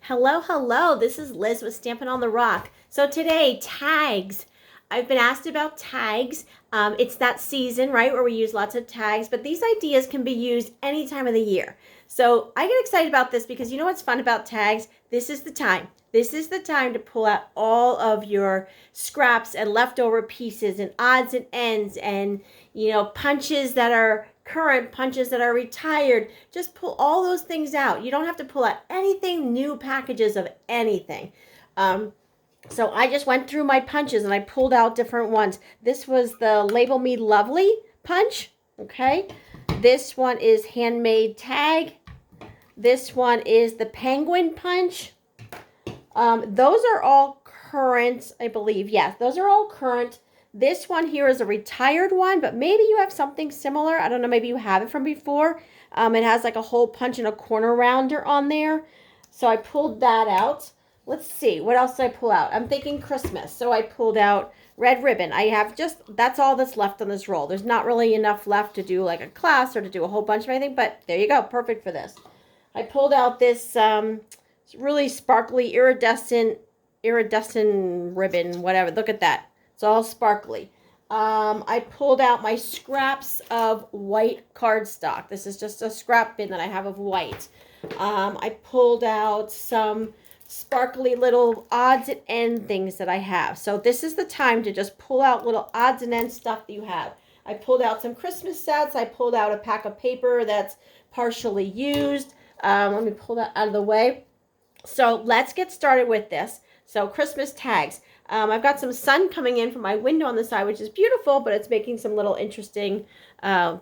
Hello, hello. This is Liz with Stampin' on the Rock. So today, tags. I've been asked about tags. It's that season, right, where we use lots of tags, but these ideas can be used any time of the year. So I get excited about this because you know what's fun about tags? This is the time. This is the time to pull out all of your scraps and leftover pieces and odds and ends and, punches that are current, punches that are retired. Just pull all those things out. You don't have to pull out anything, new packages of anything. So I just went through my punches and I pulled out different ones. This was the Label Me Lovely punch. Okay. This one is Handmade Tag. This one is the Penguin punch. Those are all current, I believe. Yes, those are all current. This one here is a retired one, but maybe you have something similar. I don't know, maybe you have it from before. It has like a hole punch and a corner rounder on there. So I pulled that out. Let's see, what else did I pull out? I'm thinking Christmas. So I pulled out red ribbon. I have that's all that's left on this roll. There's not really enough left to do like a class or to do a whole bunch of anything, but there you go, perfect for this. I pulled out this really sparkly iridescent ribbon, whatever. Look at that. It's all sparkly. I pulled out my scraps of white cardstock. This is just a scrap bin that I have of white. I pulled out some sparkly little odds and end things that I have. So this is the time to just pull out little odds and end stuff that you have. I pulled out some Christmas sets. I pulled out a pack of paper that's partially used. Let me pull that out of the way. So let's get started with this. So Christmas tags. I've got some sun coming in from my window on the side, which is beautiful, but it's making some little interesting, right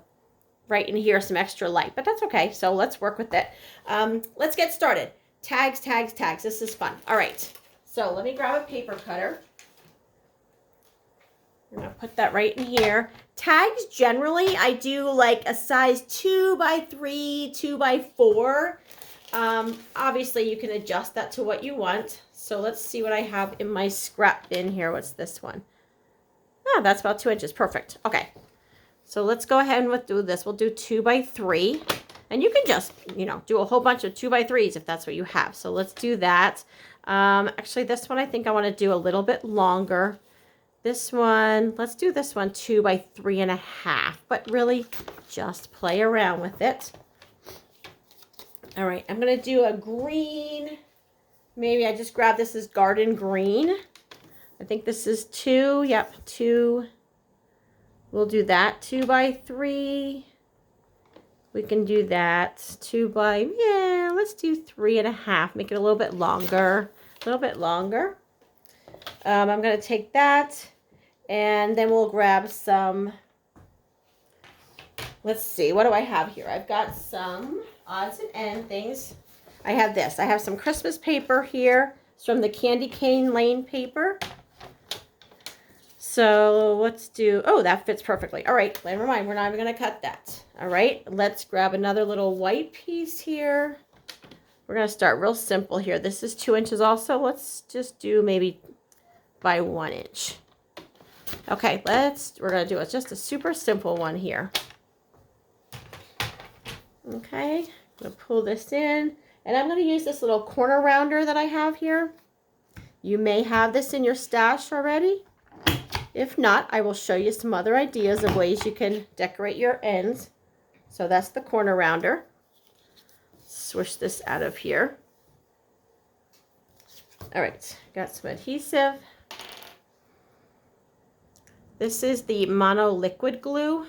in here, some extra light. But that's okay. So let's work with it. Let's get started. Tags, tags, tags. This is fun. All right. So let me grab a paper cutter. I'm going to put that right in here. Tags, generally, I do like a size 2x3, 2x4. Obviously, you can adjust that to what you want. So let's see what I have in my scrap bin here. What's this one? Ah, that's about 2 inches. Perfect. Okay. So let's go ahead and do this. We'll do 2x3. And you can just, do a whole bunch of 2x3s if that's what you have. So let's do that. Actually, this one I think I want to do a little bit longer. This one, let's do this one 2x3.5. But really, just play around with it. All right, I'm going to do a green. Maybe I just grab this as garden green. I think this is 2. Yep, 2. We'll do that 2x3. We can do that 2x, yeah, let's do 3.5. Make it a little bit longer. A little bit longer. I'm going to take that and then we'll grab some. Let's see, what do I have here? I've got some odds and end things. I have this. I have some Christmas paper here. It's from the Candy Cane Lane paper. So let's do, oh, that fits perfectly. All right, never mind. We're not even going to cut that. All right, let's grab another little white piece here. We're going to start real simple here. This is 2 inches also. Let's just do maybe by 1 inch. Okay, we're going to do just a super simple one here. Okay, I'm going to pull this in. And I'm going to use this little corner rounder that I have here. You may have this in your stash already. If not, I will show you some other ideas of ways you can decorate your ends. So that's the corner rounder. Swish this out of here. All right, got some adhesive. This is the Mono Liquid Glue.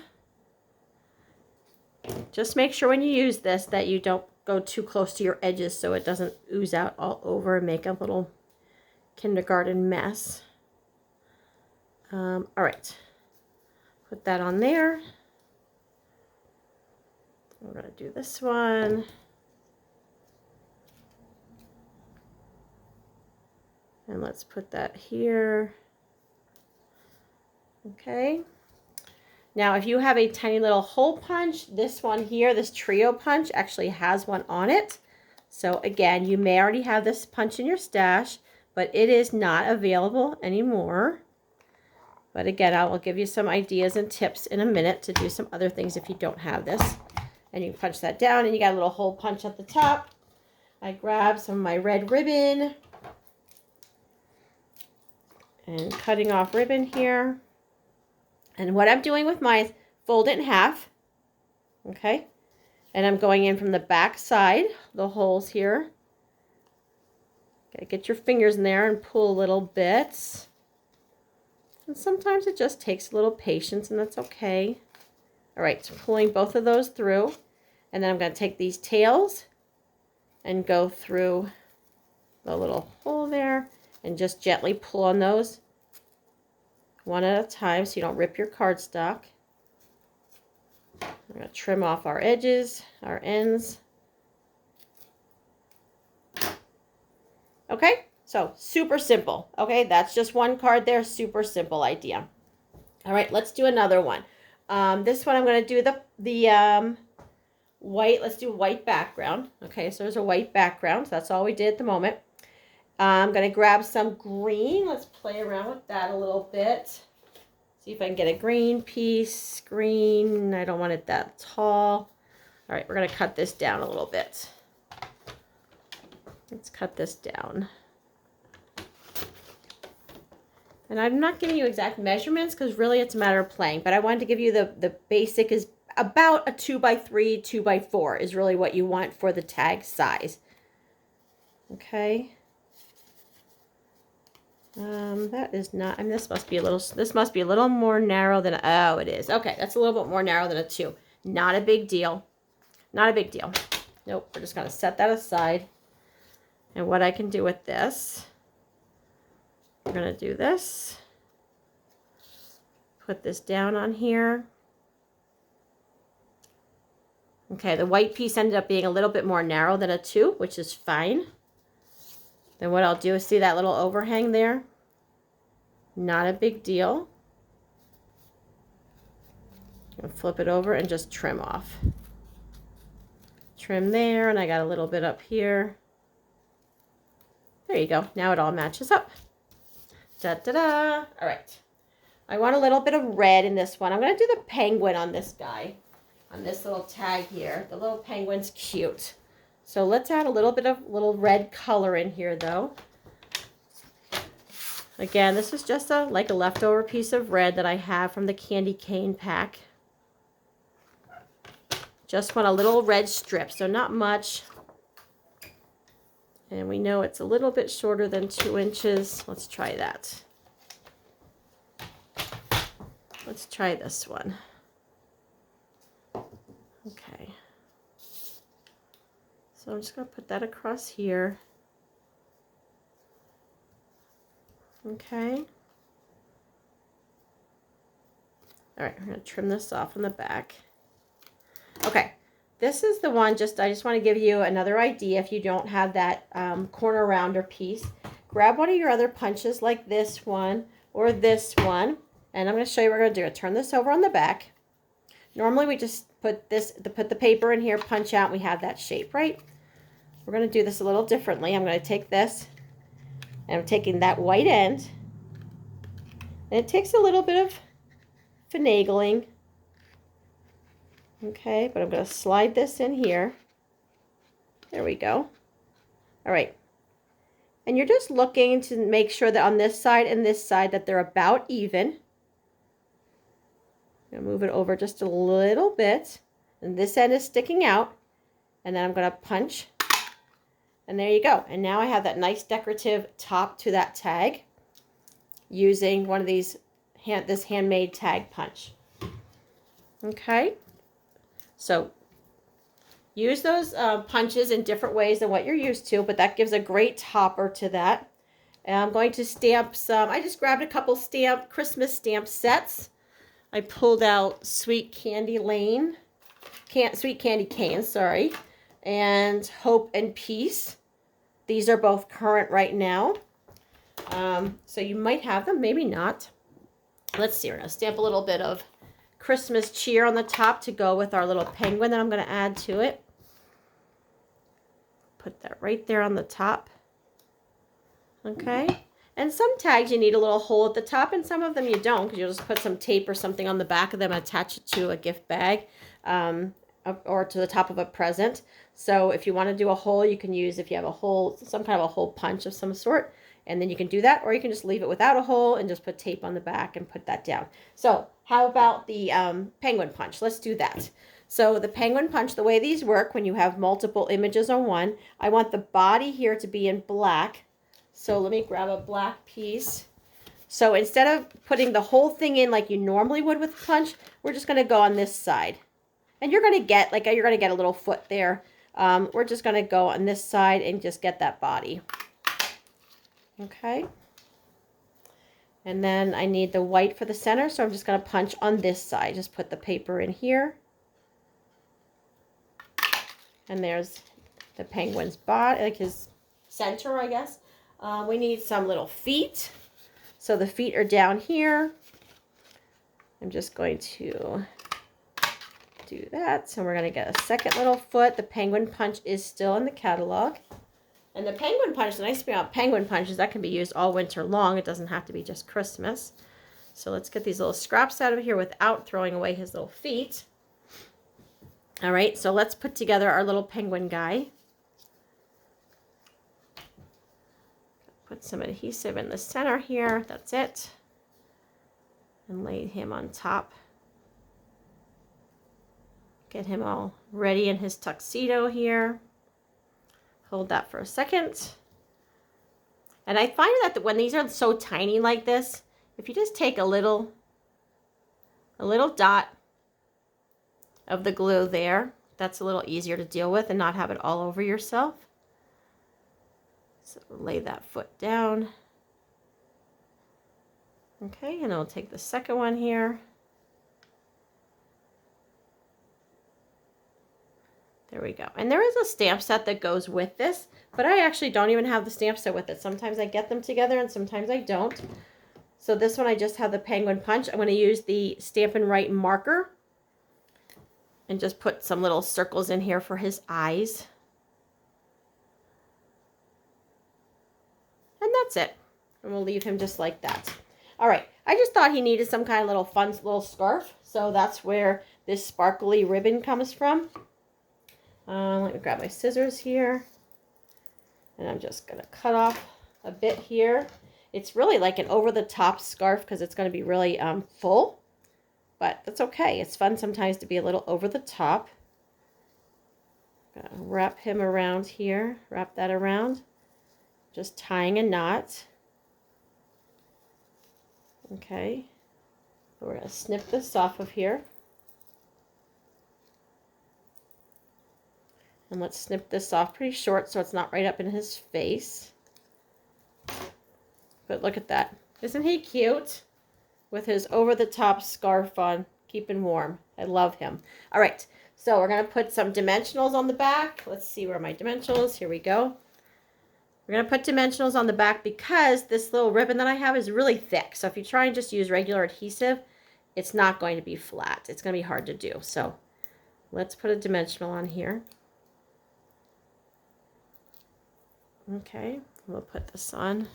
Just make sure when you use this that you don't go too close to your edges so it doesn't ooze out all over and make a little kindergarten mess. All right, put that on there. We're going to do this one. And let's put that here. Okay. Now, if you have a tiny little hole punch, this one here, this trio punch, actually has one on it. So again, you may already have this punch in your stash, but it is not available anymore. But again, I will give you some ideas and tips in a minute to do some other things if you don't have this. And you can punch that down, and you got a little hole punch at the top. I grab some of my red ribbon and cutting off ribbon here. And what I'm doing with mine is fold it in half, okay? And I'm going in from the back side, the holes here. Okay, get your fingers in there and pull a little bit. And sometimes it just takes a little patience, and that's okay. All right, so pulling both of those through. And then I'm going to take these tails and go through the little hole there and just gently pull on those one at a time so you don't rip your cardstock. We're going to trim off our edges, our ends. Okay, so super simple. Okay, that's just one card there, super simple idea. All right, let's do another one. This one I'm going to do the white, let's do white background. Okay, so there's a white background. So that's all we did at the moment. I'm going to grab some green. Let's play around with that a little bit. See if I can get a green piece. Green, I don't want it that tall. All right, we're going to cut this down a little bit. Let's cut this down. And I'm not giving you exact measurements because really it's a matter of playing, but I wanted to give you the basic is about a 2x3, 2x4 is really what you want for the tag size. Okay. That is not, I mean, this must be a little more narrow than, oh, it is. Okay, that's a little bit more narrow than a 2. Not a big deal. Not a big deal. Nope, we're just going to set that aside. And what I can do with this, we're going to do this. Put this down on here. Okay, the white piece ended up being a little bit more narrow than a 2, which is fine. Then what I'll do is see that little overhang there? Not a big deal. I'll flip it over and just trim off. Trim there, and I got a little bit up here. There you go. Now it all matches up. Da-da-da. All right. I want a little bit of red in this one. I'm going to do the penguin on this guy, on this little tag here. The little penguin's cute. So let's add a little bit of little red color in here, though. Again, this is just like a leftover piece of red that I have from the candy cane pack. Just want a little red strip, so not much. And we know it's a little bit shorter than 2 inches. Let's try that. Let's try this one. Okay. So I'm just going to put that across here. Okay. All right, we're going to trim this off on the back. Okay. This is the one, I just want to give you another idea if you don't have that corner rounder piece. Grab one of your other punches like this one or this one. And I'm going to show you what we're going to do. Turn this over on the back. Normally we just put the paper in here, punch out, and we have that shape, right? We're going to do this a little differently. I'm going to take this, and I'm taking that white end. And it takes a little bit of finagling. Okay, but I'm going to slide this in here. There we go. All right. And you're just looking to make sure that on this side and this side that they're about even. I'm going to move it over just a little bit. And this end is sticking out. And then I'm going to punch. And there you go. And now I have that nice decorative top to that tag using one of these, this handmade tag punch. Okay. So use those punches in different ways than what you're used to, but that gives a great topper to that. And I'm going to stamp some, I just grabbed a couple Christmas stamp sets. I pulled out Sweet Candy Sweet Candy Cane, sorry, and Hope and Peace. These are both current right now. So you might have them, maybe not. Let's see, we're going to stamp a little bit of Christmas cheer on the top to go with our little penguin that I'm going to add to it. Put that right there on the top. Okay. And some tags you need a little hole at the top, and some of them you don't, because you'll just put some tape or something on the back of them and attach it to a gift bag or to the top of a present. So if you want to do a hole, you can use, if you have a hole, some kind of a hole punch of some sort, and then you can do that, or you can just leave it without a hole and just put tape on the back and put that down. So how about the penguin punch? Let's do that. So the penguin punch, the way these work, when you have multiple images on one, I want the body here to be in black. So let me grab a black piece. So instead of putting the whole thing in like you normally would with punch, we're just going to go on this side. And you're going to get a little foot there. We're just going to go on this side and just get that body. Okay. And then I need the white for the center, so I'm just going to punch on this side. Just put the paper in here. And there's the penguin's body, like his center, I guess. We need some little feet. So the feet are down here. I'm just going to do that. So we're going to get a second little foot. The penguin punch is still in the catalog. And the penguin punch, the nice thing about penguin punch is that can be used all winter long. It doesn't have to be just Christmas. So let's get these little scraps out of here without throwing away his little feet. All right, so let's put together our little penguin guy. Put some adhesive in the center here. That's it. And lay him on top. Get him all ready in his tuxedo here. Hold that for a second. And I find that when these are so tiny like this, if you just take a little dot of the glue there, that's a little easier to deal with and not have it all over yourself. So lay that foot down. Okay, and I'll take the second one here. There we go. And there is a stamp set that goes with this, but I actually don't even have the stamp set with it. Sometimes I get them together and sometimes I don't. So this one I just have the penguin punch. I'm going to use the Stampin' Write marker and just put some little circles in here for his eyes. And that's it. And we'll leave him just like that. All right. I just thought he needed some kind of little fun little scarf. So that's where this sparkly ribbon comes from. Let me grab my scissors here. And I'm just going to cut off a bit here. It's really like an over-the-top scarf because it's going to be really full. But that's okay. It's fun sometimes to be a little over-the-top. Wrap him around here. Wrap that around. Just tying a knot. Okay. We're going to snip this off of here. And let's snip this off pretty short so it's not right up in his face. But look at that. Isn't he cute? With his over-the-top scarf on, keeping warm. I love him. All right, so we're going to put some dimensionals on the back. Let's see where my dimensionals, here we go. We're going to put dimensionals on the back because this little ribbon that I have is really thick. So if you try and just use regular adhesive, it's not going to be flat. It's going to be hard to do. So let's put a dimensional on here. Okay, we'll put this on.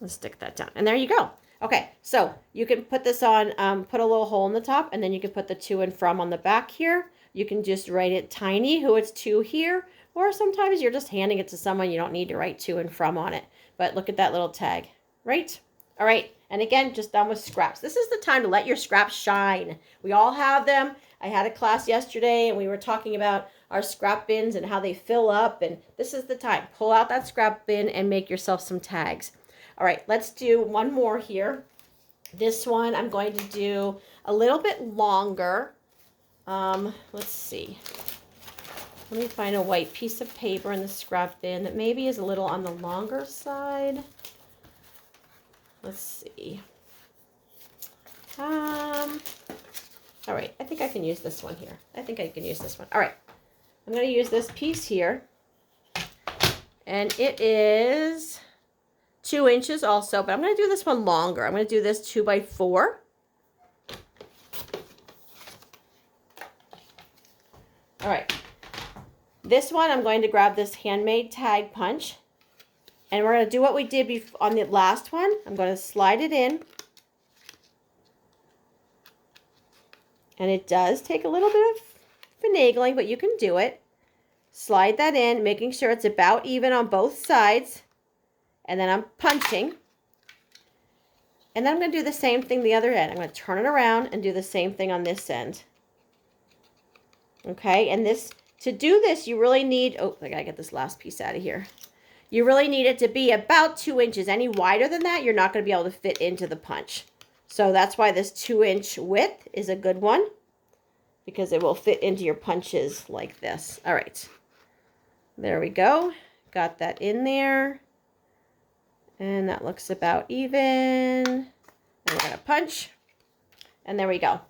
Let's stick that down. And there you go. Okay, so you can put this on, put a little hole in the top, and then you can put the to and from on the back here. You can just write it tiny, who it's to here, or sometimes you're just handing it to someone. You don't need to write to and from on it. But look at that little tag, right? All right, and again, just done with scraps. This is the time to let your scraps shine. We all have them. I had a class yesterday, and we were talking about our scrap bins and how they fill up, and this is the time. Pull out that scrap bin and make yourself some tags. All right, let's do one more here. This one I'm going to do a little bit longer. Let's see. Let me find a white piece of paper in the scrap bin that maybe is a little on the longer side. Let's see. All right, I think I can use this one here. I think I can use this one. All right, I'm going to use this piece here. And it is 2 inches also, but I'm going to do this one longer. I'm going to do this 2x4. All right. This one, I'm going to grab this handmade tag punch. And we're going to do what we did on the last one. I'm going to slide it in. And it does take a little bit of finagling, but you can do it. Slide that in, making sure it's about even on both sides. And then I'm punching. And then I'm going to do the same thing the other end. I'm going to turn it around and do the same thing on this end. Okay, and to do this, you really need, oh, I got to get this last piece out of here. You really need it to be about 2 inches. Any wider than that, you're not going to be able to fit into the punch. So that's why this 2-inch width is a good one, because it will fit into your punches like this. All right, there we go. Got that in there. And that looks about even. And we're going to punch. And there we go.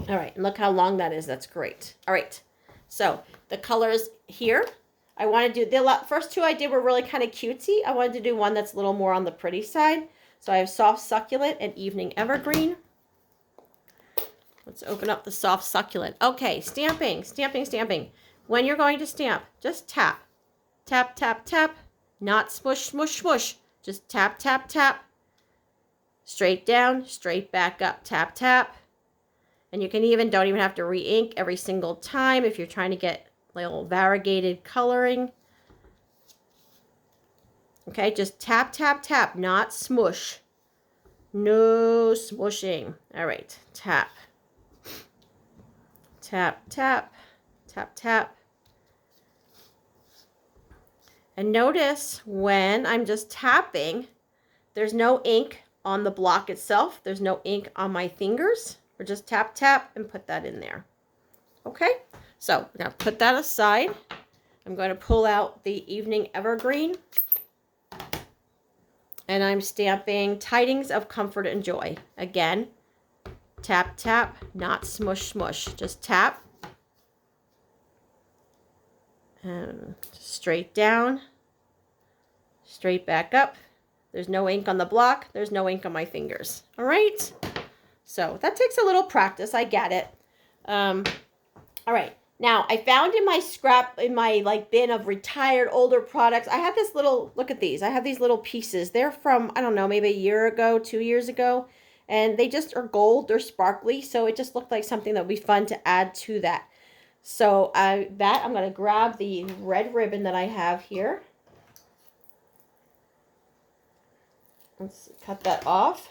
All right, and look how long that is. That's great. All right, so the colors here. I want to do, the first two I did were really kind of cutesy. I wanted to do one that's a little more on the pretty side. So I have Soft Succulent and Evening Evergreen. Let's open up the Soft Succulent. Okay, stamping, stamping, stamping. When you're going to stamp, just tap. Tap, tap, tap. Not smush, smush, smush. Just tap, tap, tap. Straight down, straight back up. Tap, tap. And you can don't even have to re-ink every single time if you're trying to get little variegated coloring. Okay, just tap, tap, tap, not smush. No smushing. All right, tap. Tap, tap, tap, tap. And notice when I'm just tapping, there's no ink on the block itself. There's no ink on my fingers. We're just tap, tap, and put that in there. Okay, so we're going to put that aside. I'm going to pull out the Evening Evergreen. And I'm stamping Tidings of Comfort and Joy. Again, tap, tap, not smush, smush. Just tap. And straight down. Straight back up. There's no ink on the block. There's no ink on my fingers. All right? So that takes a little practice. I get it. All right. Now, I found in my bin of retired older products, I have this little, look at these. I have these little pieces. They're from, I don't know, maybe a year ago, 2 years ago. And they just are gold. They're sparkly. So it just looked like something that would be fun to add to that. So I'm going to grab the red ribbon that I have here. Let's cut that off.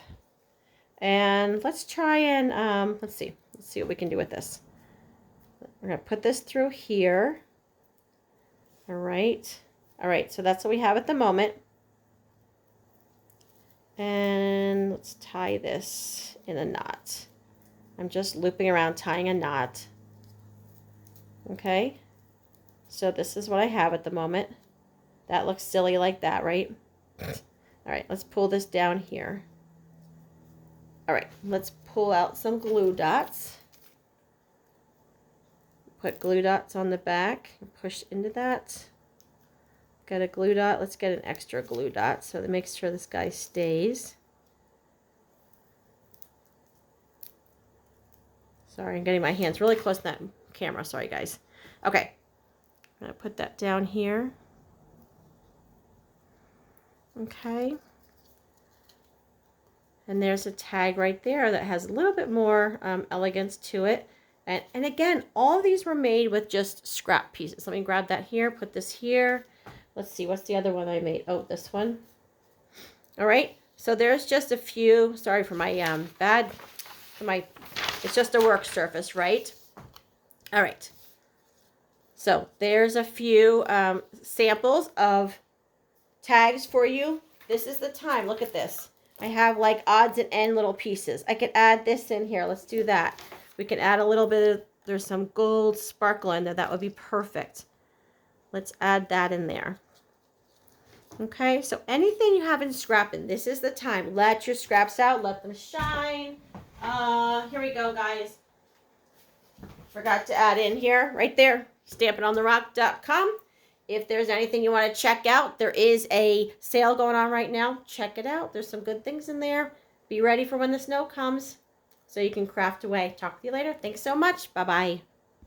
And let's try and, let's see what we can do with this. We're going to put this through here. All right. All right, so that's what we have at the moment. And let's tie this in a knot. I'm just looping around, tying a knot. Okay. So this is what I have at the moment. That looks silly like that, right? All right, let's pull this down here. All right, let's pull out some glue dots. Put glue dots on the back and push into that. Got a glue dot. Let's get an extra glue dot so that makes sure this guy stays. Sorry, I'm getting my hands really close to that camera. Sorry, guys. Okay, I'm going to put that down here. Okay. And there's a tag right there that has a little bit more elegance to it. And again, all of these were made with just scrap pieces. Let me grab that here, put this here. Let's see, what's the other one I made? Oh, this one. All right, so there's just a few, sorry for my it's just a work surface, right? All right. So there's a few samples of tags for you. This is the time, look at this. I have like odds and end little pieces. I could add this in here, let's do that. We can add a little bit of, there's some gold sparkle in there. That would be perfect. Let's add that in there. Okay, so anything you have in scrapping, this is the time. Let your scraps out. Let them shine. Here we go, guys. Forgot to add in here, right there, stampingontherock.com. If there's anything you want to check out, there is a sale going on right now. Check it out. There's some good things in there. Be ready for when the snow comes so you can craft away. Talk to you later. Thanks so much. Bye-bye.